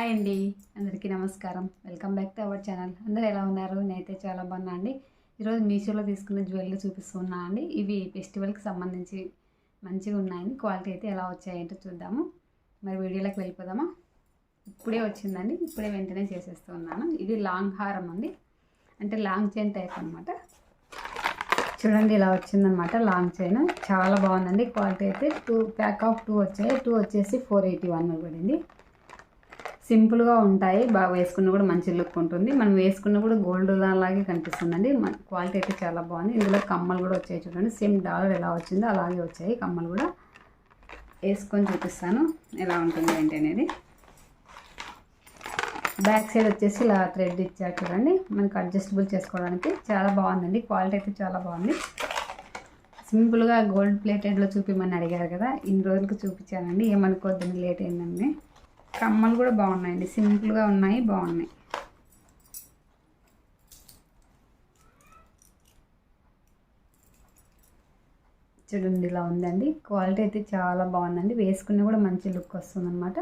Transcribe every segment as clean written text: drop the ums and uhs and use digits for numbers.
Hi అండి, అందరికీ నమస్కారం. Welcome back to our channel. అందరూ ఎలా ఉన్నారు? నేనైతే చాలా బాగున్నా అండి. ఈరోజు మీషోలో తీసుకున్న జ్యువెలరీ చూపిస్తున్నా అండి. ఇవి ఫెస్టివల్కి సంబంధించి మంచిగా ఉన్నాయండి. క్వాలిటీ అయితే ఎలా వచ్చాయంటో చూద్దాము. మరి వీడియోలోకి వెళ్ళిపోదామా? ఇప్పుడే వచ్చిందండి, ఇప్పుడే వెంటనే చేసేస్తున్నాను. ఇది లాంగ్ హారం అండి, అంటే లాంగ్ చైన్ టైప్ అనమాట. చూడండి, ఇలా వచ్చిందనమాట లాంగ్ చైన్. చాలా బాగుందండి. క్వాలిటీ అయితే ప్యాక్ ఆఫ్ 2 వచ్చాయి. 2 వచ్చేసి 481 పడింది. సింపుల్గా ఉంటాయి, బాగా వేసుకున్న కూడా మంచి లుక్ ఉంటుంది. మనం వేసుకున్న కూడా గోల్డ్ లాగే కనిపిస్తుందండి. క్వాలిటీ అయితే చాలా బాగుంది. ఇందులో కమ్మలు కూడా వచ్చాయి చూడండి. సేమ్ డాలర్ ఎలా వచ్చిందో అలాగే వచ్చాయి కమ్మలు కూడా. వేసుకొని చూపిస్తాను ఎలా ఉంటుంది ఏంటి అనేది. బ్యాక్ సైడ్ వచ్చేసి ఇలా థ్రెడ్ ఇచ్చారు చూడండి, మనకి అడ్జస్టబుల్ చేసుకోవడానికి. చాలా బాగుందండి, క్వాలిటీ అయితే చాలా బాగుంది. సింపుల్గా గోల్డ్ ప్లేటెడ్లో చూపిమని అడిగారు కదా, ఇన్ని రోజులకు చూపించానండి. ఏమనుకోవద్దని లేట్ అయిందండి. కమ్మలు కూడా బాగున్నాయండి, సింపుల్గా ఉన్నాయి, బాగున్నాయి. చూడండి, ఇలా ఉందండి. క్వాలిటీ అయితే చాలా బాగుందండి. వేసుకున్న కూడా మంచి లుక్ వస్తుంది అనమాట.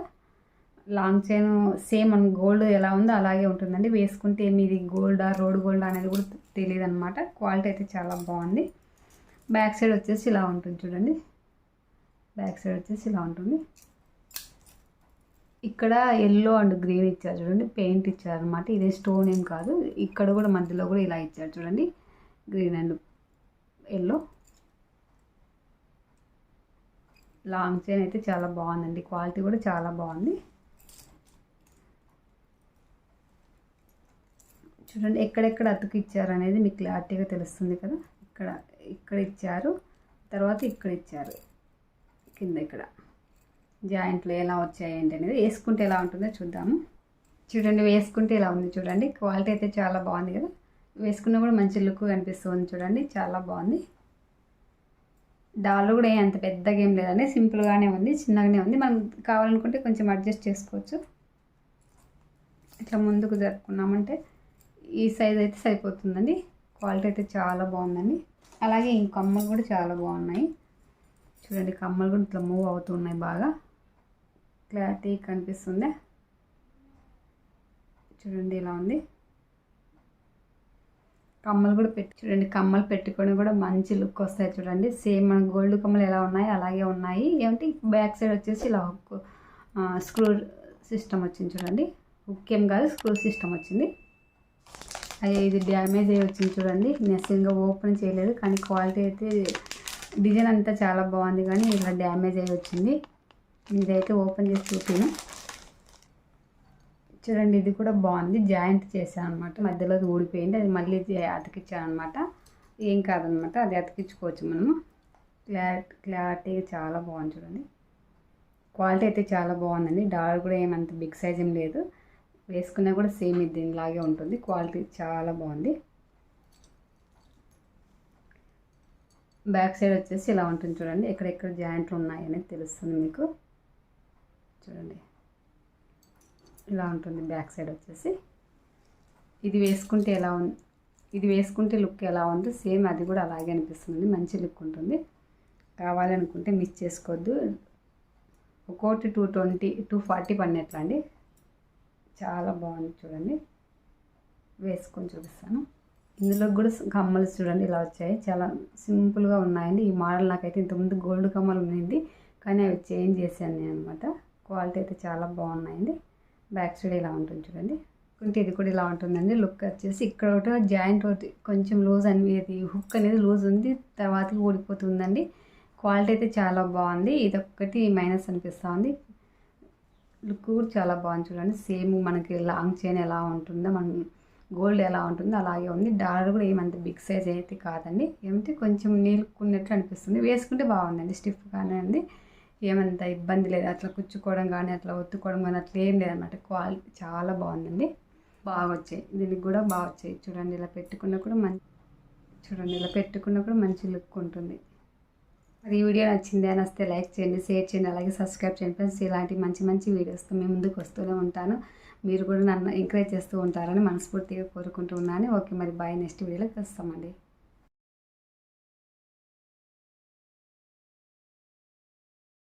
లాంగ్ చైన్ సేమ్ మన గోల్డ్ ఎలా ఉందో అలాగే ఉంటుందండి. వేసుకుంటే మీది గోల్డా రోడ్ గోల్డా అనేది కూడా తెలియదు అనమాట. క్వాలిటీ అయితే చాలా బాగుంది. బ్యాక్ సైడ్ వచ్చేసి ఇలా ఉంటుంది చూడండి. బ్యాక్ సైడ్ వచ్చేసి ఇలా ఉంటుంది. ఇక్కడ ఎల్లో అండ్ గ్రీన్ ఇచ్చారు చూడండి, పెయింట్ ఇచ్చారు అనమాట. ఇదే స్టోన్ ఏం కాదు. ఇక్కడ కూడా మధ్యలో కూడా ఇలా ఇచ్చారు చూడండి, green and yellow. Long chain అయితే చాలా బాగుందండి, క్వాలిటీ కూడా చాలా బాగుంది. చూడండి, ఎక్కడెక్కడ అతుకు ఇచ్చారు అనేది మీకు క్లారిటీగా తెలుస్తుంది కదా. ఇక్కడ ఇచ్చారు, తర్వాత ఇక్కడ ఇచ్చారు, కింద ఇక్కడ జాయింట్లు ఎలా వచ్చాయి ఏంటి అనేది. వేసుకుంటే ఎలా ఉంటుందో చూద్దాము. చూడండి, వేసుకుంటే ఇలా ఉంది చూడండి. క్వాలిటీ అయితే చాలా బాగుంది కదా. వేసుకున్నా కూడా మంచి లుక్ కనిపిస్తుంది చూడండి, చాలా బాగుంది. డాల్ కూడా అంత పెద్దగా ఏం లేదండి, సింపుల్గానే ఉంది, చిన్నగానే ఉంది. మనం కావాలనుకుంటే కొంచెం అడ్జస్ట్ చేసుకోవచ్చు. ఇట్లా ముందుకు జరుపుకున్నామంటే ఈ సైజ్ అయితే సరిపోతుందండి. క్వాలిటీ అయితే చాలా బాగుందండి. అలాగే ఈ కమ్మలు కూడా చాలా బాగున్నాయి చూడండి. కమ్మలు కూడా ఇట్లా మూవ్ అవుతున్నాయి, బాగా క్లారిటీ కనిపిస్తుంది చూడండి. ఇలా ఉంది. కమ్మలు కూడా చూడండి, కమ్మలు పెట్టుకొని కూడా మంచి లుక్ వస్తాయి చూడండి. సేమ్ మన గోల్డ్ కమ్మలు ఎలా ఉన్నాయి అలాగే ఉన్నాయి. ఏమంటే బ్యాక్ సైడ్ వచ్చేసి ఇలా హుక్ స్క్రూ సిస్టమ్ వచ్చింది చూడండి. హుక్ ఏం కాదు, స్క్రూ సిస్టమ్ వచ్చింది. అయ్యో, ఇది డ్యామేజ్ అయ్యి వచ్చింది చూడండి. నెస్సింగ్గా ఓపెన్ చేయలేదు, కానీ క్వాలిటీ అయితే డిజైన్ అంతా చాలా బాగుంది, కానీ ఇలా డ్యామేజ్ అయ్యి వచ్చింది. ఇదైతే ఓపెన్ చేసి చూపిను చూడండి. ఇది కూడా బాగుంది, జాయింట్ చేశాను అనమాట. మధ్యలో ఊడిపోయింది, అది మళ్ళీ అతికిచ్చాను అనమాట. ఏం కాదనమాట, అది అతికించుకోవచ్చు మనము. క్లారిటీ చాలా బాగుంది చూడండి. క్వాలిటీ అయితే చాలా బాగుందండి. డాలర్ కూడా ఏమంత బిగ్ సైజ్ ఏం లేదు. వేసుకున్నా కూడా సేమ్ ఇది దీనిలాగే ఉంటుంది. క్వాలిటీ చాలా బాగుంది. బ్యాక్ సైడ్ వచ్చేసి ఇలా ఉంటుంది చూడండి. ఎక్కడెక్కడ జాయింట్లు ఉన్నాయనేది తెలుస్తుంది మీకు చూడండి. ఇలా ఉంటుంది బ్యాక్ సైడ్ వచ్చేసి. ఇది వేసుకుంటే ఎలా ఉంది, ఇది వేసుకుంటే లుక్ ఎలా ఉంది సేమ్ అది కూడా అలాగే అనిపిస్తుంది, మంచి లుక్ ఉంటుంది. కావాలనుకుంటే మిస్ చేసుకోవద్దు. ఒక్కోటి 220 240 పడినట్లు అండి. చాలా బాగుంది చూడండి. వేసుకొని చూపిస్తాను. ఇందులో కూడా కమ్మలు చూడండి ఇలా వచ్చాయి, చాలా సింపుల్గా ఉన్నాయండి. ఈ మోడల్ నాకైతే ఇంతకుముందు గోల్డ్ కమ్మలు ఉన్నాయండి, కానీ అవి చేంజ్ చేశాను నేను అనమాట. క్వాలిటీ అయితే చాలా బాగున్నాయండి. బ్యాక్ సైడ్ ఇలా ఉంటుంది చూడండి. కొంటే ఇది కూడా ఇలా ఉంటుందండి. లుక్ వచ్చేసి ఇక్కడ ఒకటి జాయింట్ ఒకటి కొంచెం లూజ్ అనేది, హుక్ అనేది లూజ్ ఉంది, తర్వాత ఊడిపోతుందండి. క్వాలిటీ అయితే చాలా బాగుంది. ఇది ఒక్కటి మైనస్ అనిపిస్తూ ఉంది. లుక్ కూడా చాలా బాగుంది చూడండి. సేమ్ మనకి లాంగ్ చైన్ ఎలా ఉంటుందో, మన గోల్డ్ ఎలా ఉంటుందో అలాగే ఉంది. డాలర్ కూడా ఏమంత బిగ్ సైజ్ అయితే కాదండి, ఏమంటే కొంచెం నీలుకున్నట్టు అనిపిస్తుంది. వేసుకుంటే బాగుందండి, స్టిఫ్గానే ఉంది, ఏమంత ఇబ్బంది లేదు. అట్లా కుచ్చుకోవడం కానీ అట్లా ఒత్తుకోవడం కానీ అట్లా ఏం లేదన్నమాట. క్వాలిటీ చాలా బాగుందండి, బాగా వచ్చాయి. దీనికి కూడా బాగా వచ్చాయి చూడండి. ఇలా పెట్టుకున్నా కూడా చూడండి, ఇలా పెట్టుకున్నా కూడా మంచి లుక్ ఉంటుంది. మరి ఈ వీడియో నచ్చితే లైక్ చేయండి, షేర్ చేయండి, అలాగే సబ్స్క్రైబ్ చేయండి ఫ్రెండ్స్. ఇలాంటి మంచి మంచి వీడియోస్తో మేము ముందుకు వస్తూనే ఉంటాను. మీరు కూడా నన్ను ఎంకరేజ్ చేస్తూ ఉంటారని మనస్ఫూర్తిగా కోరుకుంటూ ఉన్నాను. ఓకే, మరి బాయ్. నెక్స్ట్ వీడియోలోకి వస్తామండి.